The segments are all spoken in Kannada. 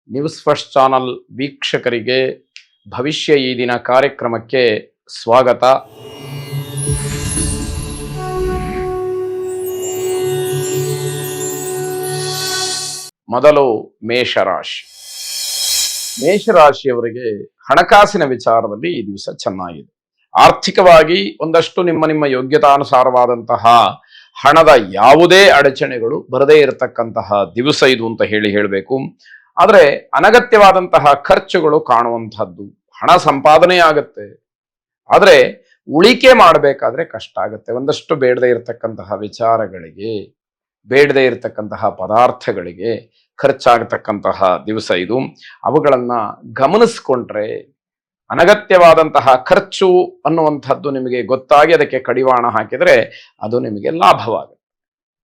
ನ್ಯೂಸ್ ಫಸ್ಟ್ ಚಾನಲ್ ವೀಕ್ಷಕರಿಗೆ ಭವಿಷ್ಯ ಈ ದಿನ ಕಾರ್ಯಕ್ರಮಕ್ಕೆ ಸ್ವಾಗತ. ಮೊದಲು ಮೇಷರಾಶಿ. ಮೇಷರಾಶಿಯವರಿಗೆ ಹಣಕಾಸಿನ ವಿಚಾರದಲ್ಲಿ ಈ ದಿವಸ ಚೆನ್ನಾಗಿದೆ. ಆರ್ಥಿಕವಾಗಿ ಒಂದಷ್ಟು ನಿಮ್ಮ ಯೋಗ್ಯತಾನುಸಾರವಾದಂತಹ ಹಣದ ಯಾವುದೇ ಅಡಚಣೆಗಳು ಬರದೇ ಇರತಕ್ಕಂತಹ ದಿವಸ ಇದು ಅಂತ ಹೇಳಬೇಕು. ಆದರೆ ಅನಗತ್ಯವಾದಂತಹ ಖರ್ಚುಗಳು ಕಾಣುವಂತಹದ್ದು. ಹಣ ಸಂಪಾದನೆ ಆಗತ್ತೆ, ಆದರೆ ಉಳಿಕೆ ಮಾಡಬೇಕಾದ್ರೆ ಕಷ್ಟ ಆಗತ್ತೆ. ಒಂದಷ್ಟು ಬೇಡದೇ ಇರತಕ್ಕಂತಹ ವಿಚಾರಗಳಿಗೆ, ಬೇಡದೇ ಇರತಕ್ಕಂತಹ ಪದಾರ್ಥಗಳಿಗೆ ಖರ್ಚಾಗತಕ್ಕಂತಹ ದಿವಸ ಇದು. ಅವುಗಳನ್ನ ಗಮನಿಸ್ಕೊಂಡ್ರೆ ಅನಗತ್ಯವಾದಂತಹ ಖರ್ಚು ಅನ್ನುವಂಥದ್ದು ನಿಮಗೆ ಗೊತ್ತಾಗಿ ಅದಕ್ಕೆ ಕಡಿವಾಣ ಹಾಕಿದರೆ ಅದು ನಿಮಗೆ ಲಾಭವಾಗುತ್ತೆ.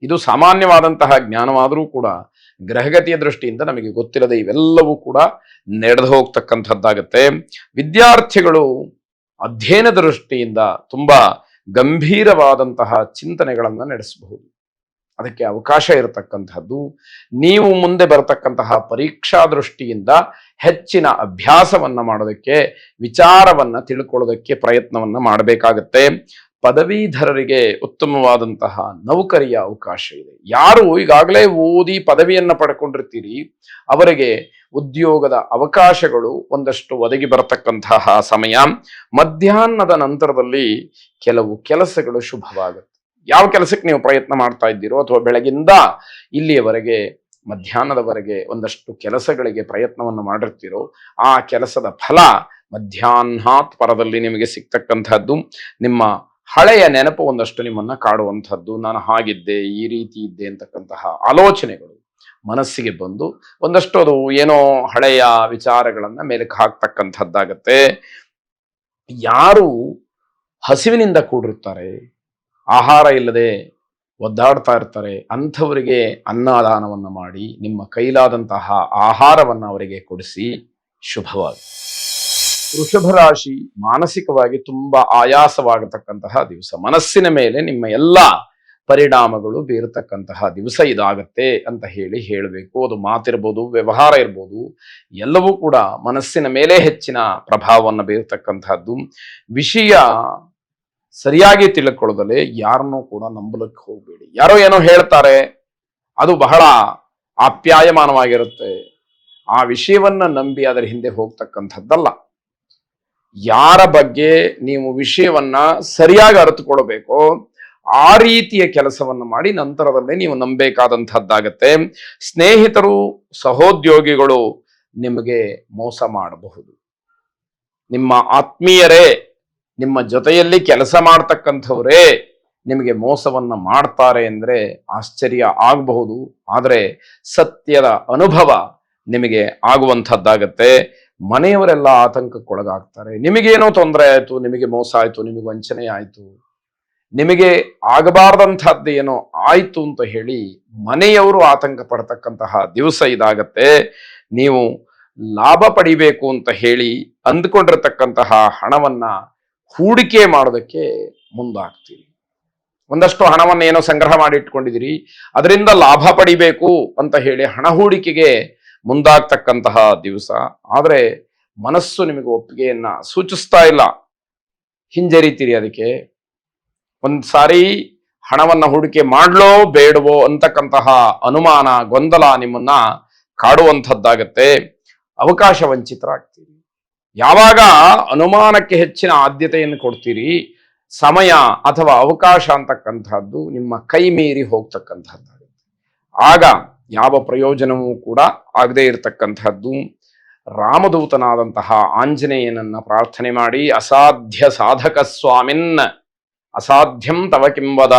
ಇದು ಸಾಮಾನ್ಯವಾದಂತಹ ಜ್ಞಾನವಾದರೂ ಕೂಡ ಗ್ರಹಗತಿಯ ದೃಷ್ಟಿಯಿಂದ ನಮಗೆ ಗೊತ್ತಿಲ್ಲದೆ ಇವೆಲ್ಲವೂ ಕೂಡ ನಡೆದು ಹೋಗ್ತಕ್ಕಂಥದ್ದಾಗತ್ತೆ. ವಿದ್ಯಾರ್ಥಿಗಳು ಅಧ್ಯಯನ ದೃಷ್ಟಿಯಿಂದ ತುಂಬಾ ಗಂಭೀರವಾದಂತಹ ಚಿಂತನೆಗಳನ್ನು ನಡೆಸಬಹುದು. ಅದಕ್ಕೆ ಅವಕಾಶ ಇರತಕ್ಕಂಥದ್ದು. ನೀವು ಮುಂದೆ ಬರತಕ್ಕಂತಹ ಪರೀಕ್ಷಾ ದೃಷ್ಟಿಯಿಂದ ಹೆಚ್ಚಿನ ಅಭ್ಯಾಸವನ್ನ ಮಾಡೋದಕ್ಕೆ, ವಿಚಾರವನ್ನ ತಿಳ್ಕೊಳ್ಳೋದಕ್ಕೆ ಪ್ರಯತ್ನವನ್ನ ಮಾಡಬೇಕಾಗತ್ತೆ. ಪದವೀಧರರಿಗೆ ಉತ್ತಮವಾದಂತಹ ನೌಕರಿಯ ಅವಕಾಶ ಇದೆ. ಯಾರು ಈಗಾಗಲೇ ಓದಿ ಪದವಿಯನ್ನ ಪಡ್ಕೊಂಡಿರ್ತೀರಿ ಅವರಿಗೆ ಉದ್ಯೋಗದ ಅವಕಾಶಗಳು ಒಂದಷ್ಟು ಒದಗಿ ಬರತಕ್ಕಂತಹ ಸಮಯ. ಮಧ್ಯಾಹ್ನದ ನಂತರದಲ್ಲಿ ಕೆಲವು ಕೆಲಸಗಳು ಶುಭವಾಗುತ್ತೆ. ಯಾವ ಕೆಲಸಕ್ಕೆ ನೀವು ಪ್ರಯತ್ನ ಮಾಡ್ತಾ ಇದ್ದೀರೋ ಅಥವಾ ಬೆಳಗಿಂದ ಇಲ್ಲಿಯವರೆಗೆ ಮಧ್ಯಾಹ್ನದವರೆಗೆ ಒಂದಷ್ಟು ಕೆಲಸಗಳಿಗೆ ಪ್ರಯತ್ನವನ್ನು ಮಾಡಿರ್ತೀರೋ ಆ ಕೆಲಸದ ಫಲ ಮಧ್ಯಾಹ್ನಾತ್ ಪರದಲ್ಲಿ ನಿಮಗೆ ಸಿಗ್ತಕ್ಕಂಥದ್ದು. ನಿಮ್ಮ ಹಳೆಯ ನೆನಪು ಒಂದಷ್ಟು ನಿಮ್ಮನ್ನ ಕಾಡುವಂಥದ್ದು. ನಾನು ಹಾಗಿದ್ದೆ, ಈ ರೀತಿ ಇದ್ದೆ ಅಂತಕ್ಕಂತಹ ಆಲೋಚನೆಗಳು ಮನಸ್ಸಿಗೆ ಬಂದು ಒಂದಷ್ಟು ಅದು ಏನೋ ಹಳೆಯ ವಿಚಾರಗಳನ್ನ ಮೇಲಕ್ಕೆ ಹಾಕ್ತಕ್ಕಂಥದ್ದಾಗತ್ತೆ. ಯಾರು ಹಸಿವಿನಿಂದ ಕೂಡಿರ್ತಾರೆ, ಆಹಾರ ಇಲ್ಲದೆ ಒದ್ದಾಡ್ತಾ ಇರ್ತಾರೆ, ಅಂಥವರಿಗೆ ಅನ್ನದಾನವನ್ನ ಮಾಡಿ ನಿಮ್ಮ ಕೈಲಾದಂತಹ ಆಹಾರವನ್ನು ಅವರಿಗೆ ಕೊಡಿಸಿ ಶುಭವಾಗಿ. ವೃಷಭ ರಾಶಿ ಮಾನಸಿಕವಾಗಿ ತುಂಬಾ ಆಯಾಸವಾಗತಕ್ಕಂತಹ ದಿವಸ. ಮನಸ್ಸಿನ ಮೇಲೆ ನಿಮ್ಮ ಎಲ್ಲ ಪರಿಣಾಮಗಳು ಬೀರತಕ್ಕಂತಹ ದಿವಸ ಇದಾಗತ್ತೆ ಅಂತ ಹೇಳಬೇಕು. ಅದು ಮಾತಿರ್ಬೋದು, ವ್ಯವಹಾರ ಇರ್ಬೋದು, ಎಲ್ಲವೂ ಕೂಡ ಮನಸ್ಸಿನ ಮೇಲೆ ಹೆಚ್ಚಿನ ಪ್ರಭಾವವನ್ನು ಬೀರತಕ್ಕಂತಹದ್ದು. ವಿಷಯ ಸರಿಯಾಗಿ ತಿಳ್ಕೊಳ್ಳೋದಲ್ಲೇ ಯಾರನ್ನೂ ಕೂಡ ನಂಬಲಿಕ್ಕೆ ಹೋಗಬೇಡಿ. ಯಾರೋ ಏನೋ ಹೇಳ್ತಾರೆ, ಅದು ಬಹಳ ಆಪ್ಯಾಯಮಾನವಾಗಿರುತ್ತೆ. ಆ ವಿಷಯವನ್ನ ನಂಬಿ ಅದರ ಹಿಂದೆ ಹೋಗ್ತಕ್ಕಂಥದ್ದಲ್ಲ. ಯಾರ ಬಗ್ಗೆ ನೀವು ವಿಷಯವನ್ನ ಸರಿಯಾಗಿ ಅರಿತುಕೊಳ್ಬೇಕೋ ಆ ರೀತಿಯ ಕೆಲಸವನ್ನು ಮಾಡಿ ನಂತರದಲ್ಲೇ ನೀವು ನಂಬಬೇಕಾದಂಥದ್ದಾಗತ್ತೆ. ಸ್ನೇಹಿತರು, ಸಹೋದ್ಯೋಗಿಗಳು ನಿಮಗೆ ಮೋಸ ಮಾಡಬಹುದು. ನಿಮ್ಮ ಆತ್ಮೀಯರೇ, ನಿಮ್ಮ ಜೊತೆಯಲ್ಲಿ ಕೆಲಸ ಮಾಡ್ತಕ್ಕಂಥವರೇ ನಿಮಗೆ ಮೋಸವನ್ನ ಮಾಡ್ತಾರೆ ಅಂದ್ರೆ ಆಶ್ಚರ್ಯ ಆಗಬಹುದು. ಆದರೆ ಸತ್ಯದ ಅನುಭವ ನಿಮಗೆ ಆಗುವಂಥದ್ದಾಗತ್ತೆ. ಮನೆಯವರೆಲ್ಲ ಆತಂಕಕ್ಕೊಳಗಾಗ್ತಾರೆ. ನಿಮಗೇನೋ ತೊಂದರೆ ಆಯ್ತು, ನಿಮಗೆ ಮೋಸ ಆಯ್ತು, ನಿಮಗೆ ವಂಚನೆ ಆಯ್ತು, ನಿಮಗೆ ಆಗಬಾರ್ದಂಥದ್ದು ಏನೋ ಆಯ್ತು ಅಂತ ಹೇಳಿ ಮನೆಯವರು ಆತಂಕ ಪಡ್ತಕ್ಕಂತಹ ದಿವಸ ಇದಾಗತ್ತೆ. ನೀವು ಲಾಭ ಪಡಿಬೇಕು ಅಂತ ಹೇಳಿ ಅಂದ್ಕೊಂಡಿರ್ತಕ್ಕಂತಹ ಹಣವನ್ನ ಹೂಡಿಕೆ ಮಾಡೋದಕ್ಕೆ ಮುಂದಾಗ್ತೀರಿ. ಒಂದಷ್ಟು ಹಣವನ್ನು ಏನೋ ಸಂಗ್ರಹ ಮಾಡಿ ಇಟ್ಕೊಂಡಿದ್ದೀರಿ, ಅದರಿಂದ ಲಾಭ ಪಡಿಬೇಕು ಅಂತ ಹೇಳಿ ಹಣ ಹೂಡಿಕೆಗೆ ಮುಂದಾಗ್ತಕ್ಕಂತಹ ದಿವಸ. ಆದರೆ ಮನಸ್ಸು ನಿಮಗೆ ಒಪ್ಪಿಗೆಯನ್ನ ಸೂಚಿಸ್ತಾ ಇಲ್ಲ, ಹಿಂಜರಿತೀರಿ. ಅದಕ್ಕೆ ಒಂದ್ಸಾರಿ ಹಣವನ್ನ ಹೂಡಿಕೆ ಮಾಡ್ಲೋ ಬೇಡವೋ ಅಂತಕ್ಕಂತಹ ಅನುಮಾನ, ಗೊಂದಲ ನಿಮ್ಮನ್ನ ಕಾಡುವಂಥದ್ದಾಗತ್ತೆ. ಅವಕಾಶ ವಂಚಿತರಾಗ್ತೀರಿ. ಯಾವಾಗ ಅನುಮಾನಕ್ಕೆ ಹೆಚ್ಚಿನ ಆದ್ಯತೆಯನ್ನು ಕೊಡ್ತೀರಿ, ಸಮಯ ಅಥವಾ ಅವಕಾಶ ಅಂತಕ್ಕಂಥದ್ದು ನಿಮ್ಮ ಕೈ ಮೀರಿ ಹೋಗ್ತಕ್ಕಂಥದ್ದಾಗುತ್ತೆ. ಆಗ ಯಾವ ಪ್ರಯೋಜನವೂ ಕೂಡ ಆಗದೇ ಇರತಕ್ಕಂಥದ್ದು. ರಾಮದೂತನಾದಂತಹ ಆಂಜನೇಯನನ್ನ ಪ್ರಾರ್ಥನೆ ಮಾಡಿ, ಅಸಾಧ್ಯ ಸಾಧಕ ಸ್ವಾಮಿನ್ ಅಸಾಧ್ಯಂ ತವ ಕಿಂವದ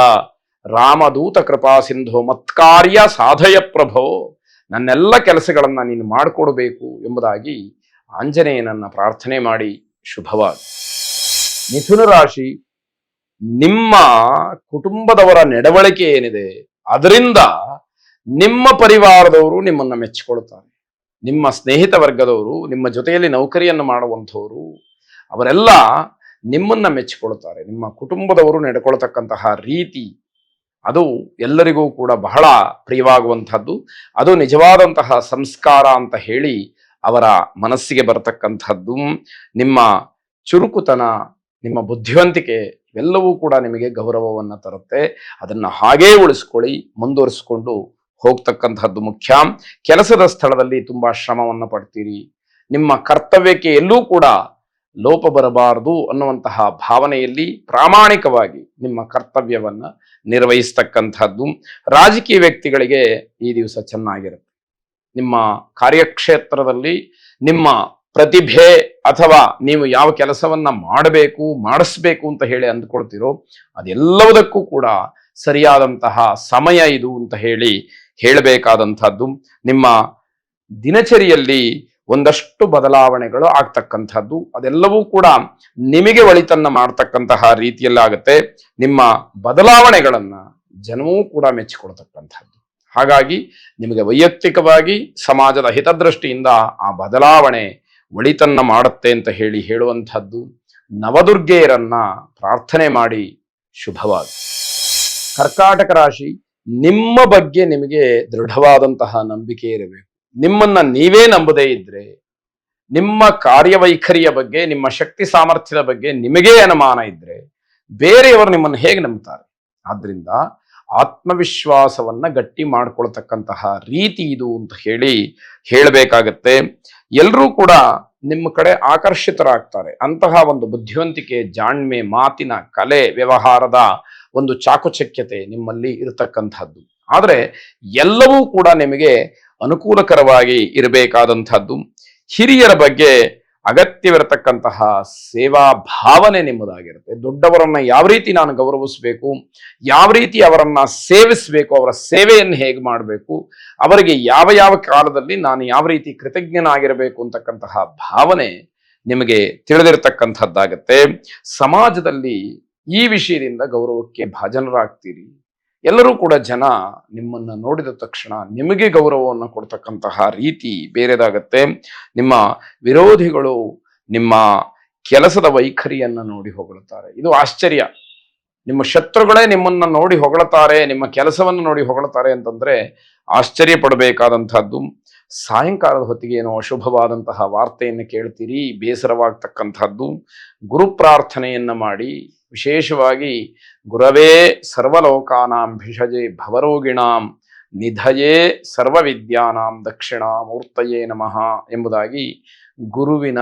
ರಾಮದೂತ ಕೃಪಾ ಸಿಂಧು ಮತ್ಕಾರ್ಯ ಸಾಧಯ ಪ್ರಭೋ, ನನ್ನೆಲ್ಲ ಕೆಲಸಗಳನ್ನ ನೀನು ಮಾಡಿಕೊಡ್ಬೇಕು ಎಂಬುದಾಗಿ ಆಂಜನೇಯನನ್ನ ಪ್ರಾರ್ಥನೆ ಮಾಡಿ ಶುಭವಾಗಿ. ಮಿಥುನ ರಾಶಿ, ನಿಮ್ಮ ಕುಟುಂಬದವರ ನಡವಳಿಕೆ ಏನಿದೆ ಅದರಿಂದ ನಿಮ್ಮ ಪರಿವಾರದವರು ನಿಮ್ಮನ್ನ ಮೆಚ್ಚಿಕೊಳ್ತಾರೆ. ನಿಮ್ಮ ಸ್ನೇಹಿತ ವರ್ಗದವರು, ನಿಮ್ಮ ಜೊತೆಯಲ್ಲಿ ನೌಕರಿಯನ್ನು ಮಾಡುವಂಥವರು, ಅವರೆಲ್ಲ ನಿಮ್ಮನ್ನ ಮೆಚ್ಚಿಕೊಳ್ತಾರೆ. ನಿಮ್ಮ ಕುಟುಂಬದವರು ನಡ್ಕೊಳ್ತಕ್ಕಂತಹ ರೀತಿ ಅದು ಎಲ್ಲರಿಗೂ ಕೂಡ ಬಹಳ ಪ್ರಿಯವಾಗುವಂಥದ್ದು. ಅದು ನಿಜವಾದಂತಹ ಸಂಸ್ಕಾರ ಅಂತ ಹೇಳಿ ಅವರ ಮನಸ್ಸಿಗೆ ಬರತಕ್ಕಂಥದ್ದು. ನಿಮ್ಮ ಚುರುಕುತನ, ನಿಮ್ಮ ಬುದ್ಧಿವಂತಿಕೆ ಇವೆಲ್ಲವೂ ಕೂಡ ನಿಮಗೆ ಗೌರವವನ್ನು ತರುತ್ತೆ. ಅದನ್ನು ಹಾಗೇ ಉಳಿಸ್ಕೊಳ್ಳಿ, ಮುಂದುವರಿಸಿಕೊಂಡು ಹೋಗ್ತಕ್ಕಂಥದ್ದು ಮುಖ್ಯ. ಕೆಲಸದ ಸ್ಥಳದಲ್ಲಿ ತುಂಬಾ ಶ್ರಮವನ್ನು ಪಡ್ತೀರಿ. ನಿಮ್ಮ ಕರ್ತವ್ಯಕ್ಕೆ ಎಲ್ಲೂ ಕೂಡ ಲೋಪ ಬರಬಾರದು ಅನ್ನುವಂತಹ ಭಾವನೆಯಲ್ಲಿ ಪ್ರಾಮಾಣಿಕವಾಗಿ ನಿಮ್ಮ ಕರ್ತವ್ಯವನ್ನ ನಿರ್ವಹಿಸ್ತಕ್ಕಂಥದ್ದು. ರಾಜಕೀಯ ವ್ಯಕ್ತಿಗಳಿಗೆ ಈ ದಿವಸ ಚೆನ್ನಾಗಿರುತ್ತೆ. ನಿಮ್ಮ ಕಾರ್ಯಕ್ಷೇತ್ರದಲ್ಲಿ ನಿಮ್ಮ ಪ್ರತಿಭೆ ಅಥವಾ ನೀವು ಯಾವ ಕೆಲಸವನ್ನ ಮಾಡಬೇಕು ಮಾಡಿಸ್ಬೇಕು ಅಂತ ಹೇಳಿ ಅಂದ್ಕೊಳ್ತಿರೋ ಅದೆಲ್ಲವುದಕ್ಕೂ ಕೂಡ ಸರಿಯಾದಂತಹ ಸಮಯ ಇದು ಅಂತ ಹೇಳಿ ಹೇಳಬೇಕಾದಂಥದ್ದು. ನಿಮ್ಮ ದಿನಚರಿಯಲ್ಲಿ ಒಂದಷ್ಟು ಬದಲಾವಣೆಗಳು ಆಗ್ತಕ್ಕಂಥದ್ದು, ಅದೆಲ್ಲವೂ ಕೂಡ ನಿಮಗೆ ಒಳಿತನ್ನ ಮಾಡ್ತಕ್ಕಂತಹ ರೀತಿಯಲ್ಲಾಗುತ್ತೆ. ನಿಮ್ಮ ಬದಲಾವಣೆಗಳನ್ನ ಜನವೂ ಕೂಡ ಮೆಚ್ಚಿಕೊಳ್ತಕ್ಕಂಥದ್ದು. ಹಾಗಾಗಿ ನಿಮಗೆ ವೈಯಕ್ತಿಕವಾಗಿ ಸಮಾಜದ ಹಿತದೃಷ್ಟಿಯಿಂದ ಆ ಬದಲಾವಣೆ ಒಳಿತನ್ನ ಮಾಡುತ್ತೆ ಅಂತ ಹೇಳಿ ಹೇಳುವಂಥದ್ದು. ನವದುರ್ಗೆಯರನ್ನ ಪ್ರಾರ್ಥನೆ ಮಾಡಿ ಶುಭವಾಗಿ. ಕರ್ಕಾಟಕ ರಾಶಿ, ನಿಮ್ಮ ಬಗ್ಗೆ ನಿಮಗೆ ದೃಢವಾದಂತಹ ನಂಬಿಕೆ ಇರಬೇಕು. ನಿಮ್ಮನ್ನ ನೀವೇ ನಂಬದೇ ಇದ್ರೆ, ನಿಮ್ಮ ಕಾರ್ಯವೈಖರಿಯ ಬಗ್ಗೆ, ನಿಮ್ಮ ಶಕ್ತಿ ಸಾಮರ್ಥ್ಯದ ಬಗ್ಗೆ ನಿಮಗೇ ಅನುಮಾನ ಇದ್ರೆ ಬೇರೆಯವರು ನಿಮ್ಮನ್ನು ಹೇಗೆ ನಂಬ್ತಾರೆ? ಆದ್ರಿಂದ ಆತ್ಮವಿಶ್ವಾಸವನ್ನ ಗಟ್ಟಿ ಮಾಡ್ಕೊಳ್ತಕ್ಕಂತಹ ರೀತಿ ಇದು ಅಂತ ಹೇಳಿ ಹೇಳಬೇಕಾಗತ್ತೆ. ಎಲ್ಲರೂ ಕೂಡ ನಿಮ್ಮ ಕಡೆ ಆಕರ್ಷಿತರಾಗ್ತಾರೆ. ಅಂತಹ ಒಂದು ಬುದ್ಧಿವಂತಿಕೆ, ಜಾಣ್ಮೆ, ಮಾತಿನ ಕಲೆ, ವ್ಯವಹಾರದ ಒಂದು ಚಾಕುಚಕ್ಯತೆ ನಿಮ್ಮಲ್ಲಿ ಇರತಕ್ಕಂಥದ್ದು. ಆದರೆ ಎಲ್ಲವೂ ಕೂಡ ನಿಮಗೆ ಅನುಕೂಲಕರವಾಗಿ ಇರಬೇಕಾದಂಥದ್ದು. ಹಿರಿಯರ ಬಗ್ಗೆ ಅಗತ್ಯವಿರತಕ್ಕಂತಹ ಸೇವಾ ಭಾವನೆ ನಿಮ್ಮದಾಗಿರುತ್ತೆ. ದೊಡ್ಡವರನ್ನ ಯಾವ ರೀತಿ ನಾನು ಗೌರವಿಸಬೇಕು, ಯಾವ ರೀತಿ ಅವರನ್ನ ಸೇವಿಸಬೇಕು, ಅವರ ಸೇವೆಯನ್ನು ಹೇಗೆ ಮಾಡಬೇಕು, ಅವರಿಗೆ ಯಾವ ಯಾವ ಕಾಲದಲ್ಲಿ ನಾನು ಯಾವ ರೀತಿ ಕೃತಜ್ಞನಾಗಿರಬೇಕು ಅಂತಕ್ಕಂತಹ ಭಾವನೆ ನಿಮಗೆ ತಿಳಿದಿರತಕ್ಕಂಥದ್ದಾಗತ್ತೆ. ಸಮಾಜದಲ್ಲಿ ಈ ವಿಷಯದಿಂದ ಗೌರವಕ್ಕೆ ಭಾಜನರಾಗ್ತೀರಿ. ಎಲ್ಲರೂ ಕೂಡ ಜನ ನಿಮ್ಮನ್ನ ನೋಡಿದ ತಕ್ಷಣ ನಿಮಗೆ ಗೌರವವನ್ನು ಕೊಡ್ತಕ್ಕಂತಹ ರೀತಿ ಬೇರೆದಾಗತ್ತೆ. ನಿಮ್ಮ ವಿರೋಧಿಗಳು ನಿಮ್ಮ ಕೆಲಸದ ವೈಖರಿಯನ್ನ ನೋಡಿ ಹೊಗಳುತ್ತಾರೆ. ಇದು ಆಶ್ಚರ್ಯ. ನಿಮ್ಮ ಶತ್ರುಗಳೇ ನಿಮ್ಮನ್ನ ನೋಡಿ ಹೊಗಳುತ್ತಾರೆ, ನಿಮ್ಮ ಕೆಲಸವನ್ನು ನೋಡಿ ಹೊಗಳುತ್ತಾರೆ ಅಂತಂದ್ರೆ ಆಶ್ಚರ್ಯ ಪಡಬೇಕಾದಂತಹದ್ದು. ಸಾಯಂಕಾಲದ ಹೊತ್ತಿಗೆ ಏನೋ ಅಶುಭವಾದಂತಹ ವಾರ್ತೆಯನ್ನು ಕೇಳ್ತೀರಿ, ಬೇಸರವಾಗ್ತಕ್ಕಂಥದ್ದು. ಗುರು ಪ್ರಾರ್ಥನೆಯನ್ನ ಮಾಡಿ, ವಿಶೇಷವಾಗಿ ಗುರವೇ ಸರ್ವಲೋಕಾನಾಂ ಭಿಷಜೆ ಭವರೋಗಿಣಾಂ ನಿಧಯೇ ಸರ್ವವಿದ್ಯಾನಾಂ ದಕ್ಷಿಣಾಮೂರ್ತಯೇ ನಮಃ ಎಂಬುದಾಗಿ ಗುರುವಿನ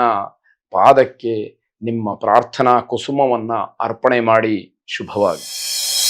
ಪಾದಕ್ಕೆ ನಿಮ್ಮ ಪ್ರಾರ್ಥನಾ ಕುಸುಮವನ್ನ ಅರ್ಪಣೆ ಮಾಡಿ ಶುಭವಾಗಿ.